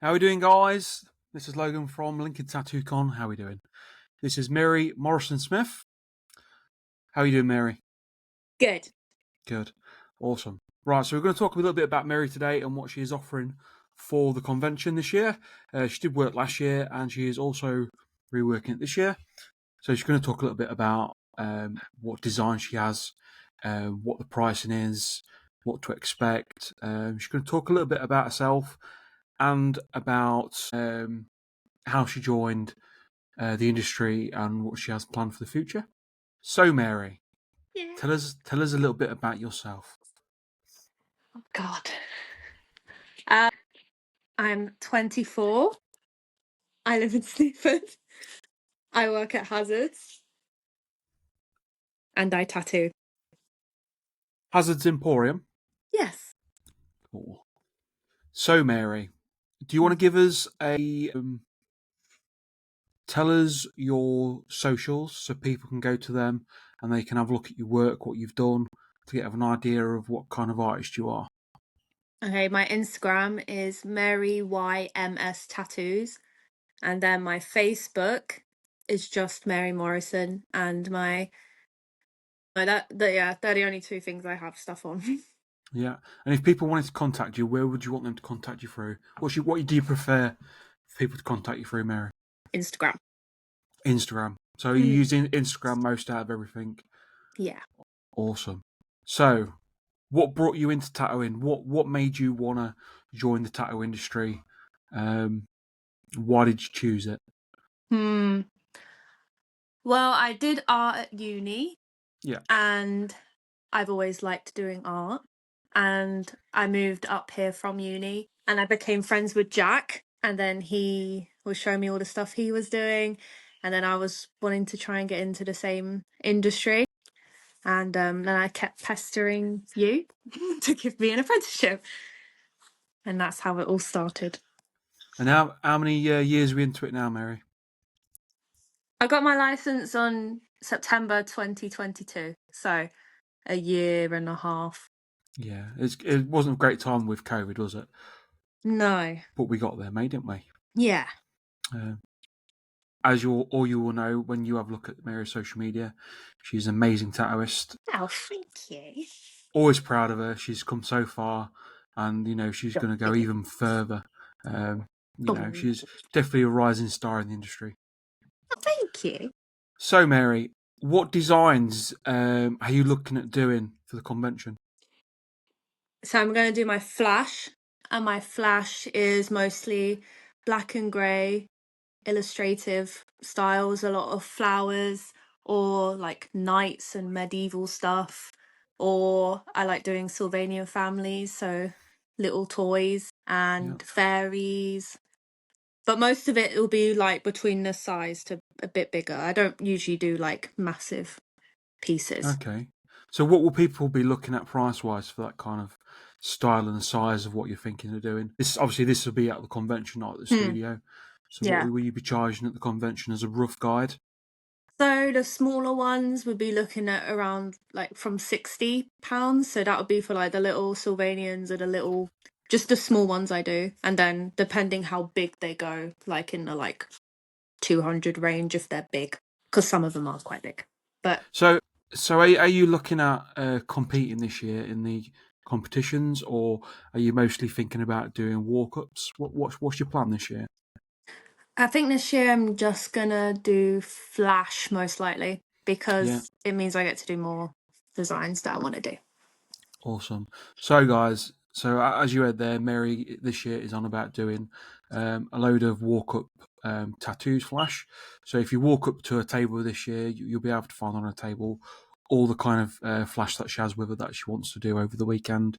How are we doing, guys? This is Logan from Lincoln Tattoo Con. How are we doing? This is Mary Morrison-Smith. How are you doing, Mary? Good. Good. Awesome. Right, so we're going to talk a little bit about Mary today and what she is offering for the convention this year. She did work last year and she is also reworking it this year. So she's going to talk a little bit about what design she has, what the pricing is, what to expect. She's going to talk a little bit about herself and about how she joined the industry and what she has planned for the future. So, Mary, tell us a little bit about yourself. Oh, God. I'm 24. I live in Sleaford. I work at Hazards. And I tattoo. Hazards Emporium. Yes. Cool. So, Mary, do you want to give us tell us your socials so people can go to them and they can have a look at your work, what you've done, to get an idea of what kind of artist you are? Okay, my Instagram is Mary YMS Tattoos. And then my Facebook is just Mary Morrison. And they're the only two things I have stuff on. Yeah, and if people wanted to contact you, where would you want them to contact you through? What do you prefer for people to contact you through, Mary? Instagram. Instagram. So you're using Instagram most out of everything? Yeah. Awesome. So, what brought you into tattooing? What made you want to join the tattoo industry? Why did you choose it? Well, I did art at uni. Yeah. And I've always liked doing art. And I moved up here from uni and I became friends with Jack. And then he was showing me all the stuff he was doing. And then I was wanting to try and get into the same industry. And then I kept pestering you to give me an apprenticeship. And that's how it all started. And how many years are we into it now, Mary? I got my license on September 2022. So a year and a half. Yeah, it wasn't a great time with COVID, was it? No. But we got there, mate, didn't we? Yeah. As you will know when you have a look at Mary's social media, she's an amazing tattooist. Oh, thank you. Always proud of her. She's come so far, and she's going to go even further. She's definitely a rising star in the industry. Oh, thank you. So, Mary, what designs are you looking at doing for the convention? So I'm going to do my flash, and my flash is mostly black and grey, illustrative styles, a lot of flowers, or like knights and medieval stuff. Or I like doing Sylvanian families, so little toys and fairies. But most of it will be like between the size to a bit bigger. I don't usually do like massive pieces. Okay. So what will people be looking at price-wise for that kind of style and the size of what you're thinking of doing? This will be at the convention, not at the studio. So what will you be charging at the convention as a rough guide? So the smaller ones would be looking at around like from £60. So that would be for like the little Sylvanians or just the small ones I do. And then depending how big they go, like in the like 200 range if they're big, because some of them are quite big. But So are you looking at competing this year in the competitions, or are you mostly thinking about doing walk-ups? What's your plan this year? I think this year I'm just gonna do flash most likely because it means I get to do more designs that I want to do. Awesome. So, guys, as you heard there, Mary this year is on about doing a load of walk-up tattoos flash. So if you walk up to a table this year, you'll be able to find on a table all the kind of flash that she has with her that she wants to do over the weekend.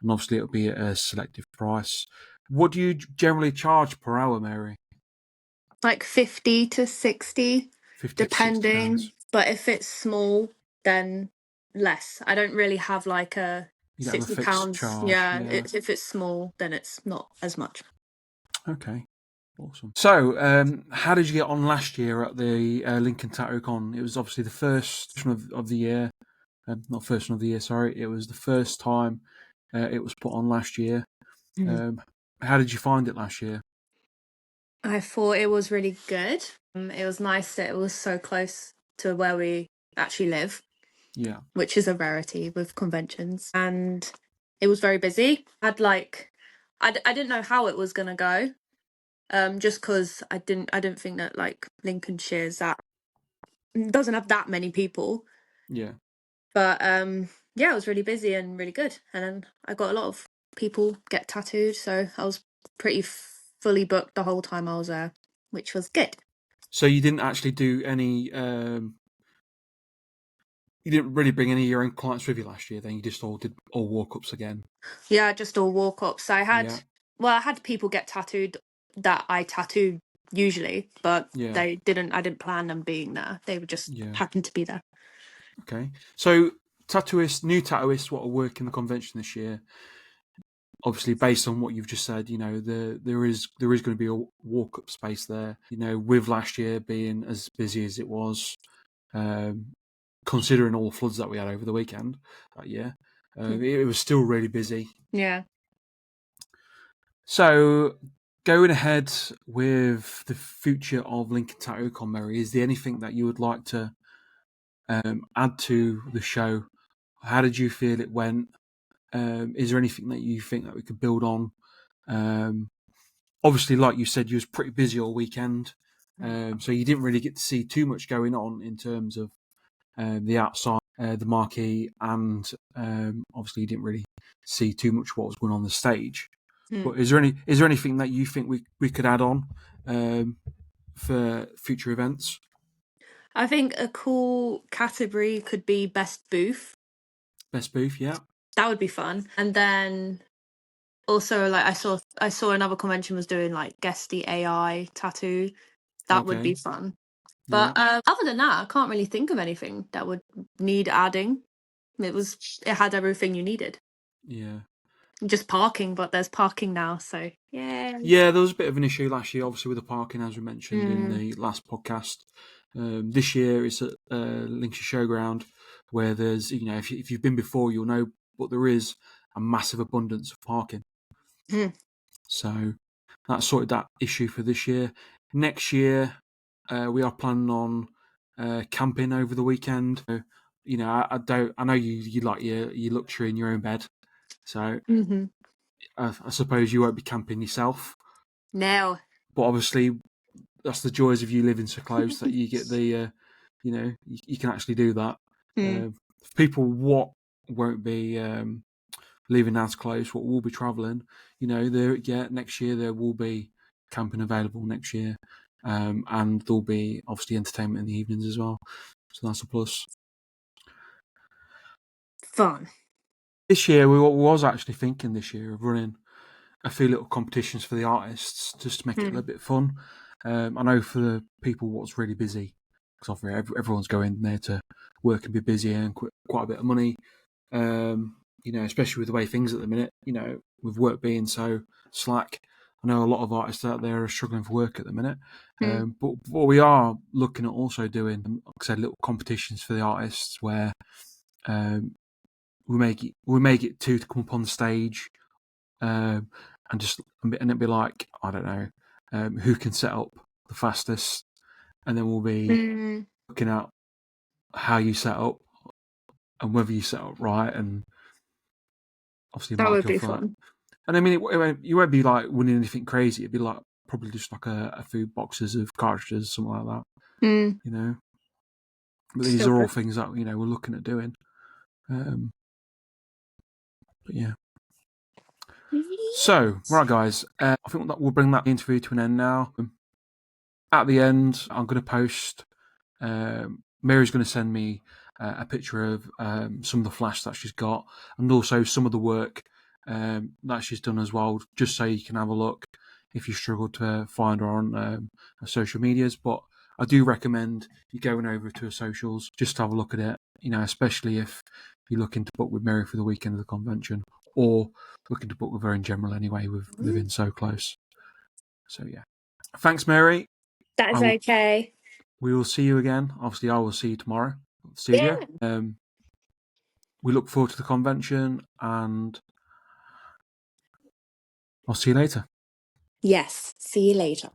And obviously it'll be at a selective price. What do you generally charge per hour, Mary? Like 50 to 60, 50 depending. to £60. But if it's small, then less. I don't really have like a You don't have a fixed £60. charge. Yeah, if it's small, then it's not as much. Okay. Awesome. So, how did you get on last year at the Lincoln Tattoo Con? It was obviously the first of the year. Not first of the year, sorry. It was the first time it was put on last year. How did you find it last year? I thought it was really good. It was nice that it was so close to where we actually live, Yeah. which is a rarity with conventions. And it was very busy. I didn't know how it was gonna go. Just because I didn't think that like Lincolnshire's that doesn't have that many people. Yeah. But yeah, it was really busy and really good. And then I got a lot of people get tattooed, so I was pretty fully booked the whole time I was there, which was good. So you didn't actually do any. You didn't really bring any of your own clients with you last year. Then you just all did all walk-ups again. Yeah, just all walk-ups. I Yeah. had people get tattooed that I tattooed usually, but Yeah. I didn't plan them being there. They would just Yeah. happen to be there. Okay. So new tattooists, what are working the convention this year? Obviously, based on what you've just said, there is going to be a walk-up space there. With last year being as busy as it was, considering all the floods that we had over the weekend that year, it was still really busy. Yeah. So, going ahead with the future of Lincoln Tattoo Con, Mary, is there anything that you would like to add to the show? How did you feel it went? Is there anything that you think that we could build on? Obviously, like you said, you was pretty busy all weekend, so you didn't really get to see too much going on in terms of the outside, the marquee, and obviously you didn't really see too much what was going on the stage. But is there anything that you think we could add on for future events? I think a cool category could be best booth. Best booth, yeah. That would be fun. And then also like I saw another convention was doing like guesty AI tattoo. That would be fun. But Yeah. other than that, I can't really think of anything that would need adding. It had everything you needed. Yeah. Just parking, but there's parking now, so yeah. Yeah, there was a bit of an issue last year, obviously, with the parking, as we mentioned in Mm. the last podcast. This year it's at Lincolnshire Showground, where there's, if you've been before, you'll know, but there is a massive abundance of parking. Mm. So that sorted that issue for this year. Next year, we are planning on camping over the weekend. I know you like your luxury in your own bed, so Mm-hmm. I suppose you won't be camping yourself. No. But obviously, that's the joys of you living so close that you get the, you can actually do that. Mm. People what won't be leaving as close, what will be travelling, next year there will be camping available next year, and there'll be obviously entertainment in the evenings as well. So that's a plus. Fun. This year we was actually thinking this year of running a few little competitions for the artists just to make it a little bit fun. I know for the people what's really busy, because obviously everyone's going there to work and be busy and quite a bit of money. Especially with the way things at the minute, with work being so slack. I know a lot of artists out there are struggling for work at the minute. But what we are looking at also doing, like I said, little competitions for the artists where we may get two to come up on the stage, and it'd be like, I don't know, who can set up the fastest, and then we'll be looking at how you set up and whether you set up right, and obviously That would marking be for that. fun. And I mean, you won't be like winning anything crazy. It'd be like probably just like a few boxes of cartridges, something like that. Mm. But these Still are all good. things that we're looking at doing. But yeah. So, right, guys, I think that we'll bring that interview to an end now. At the end, I'm going to post. Mary's going to send me a picture of some of the flash that she's got, and also some of the work that she's done as well, just so you can have a look if you struggle to find her on her social medias. But I do recommend you going over to her socials just to have a look at it. Especially if you're looking to book with Mary for the weekend of the convention, or looking to book with her in general anyway, with living so close. So yeah, thanks, Mary. That is okay. We will see you again. Obviously, I will see you tomorrow at the Yeah. studio. We look forward to the convention, and I'll see you later. Yes. See you later.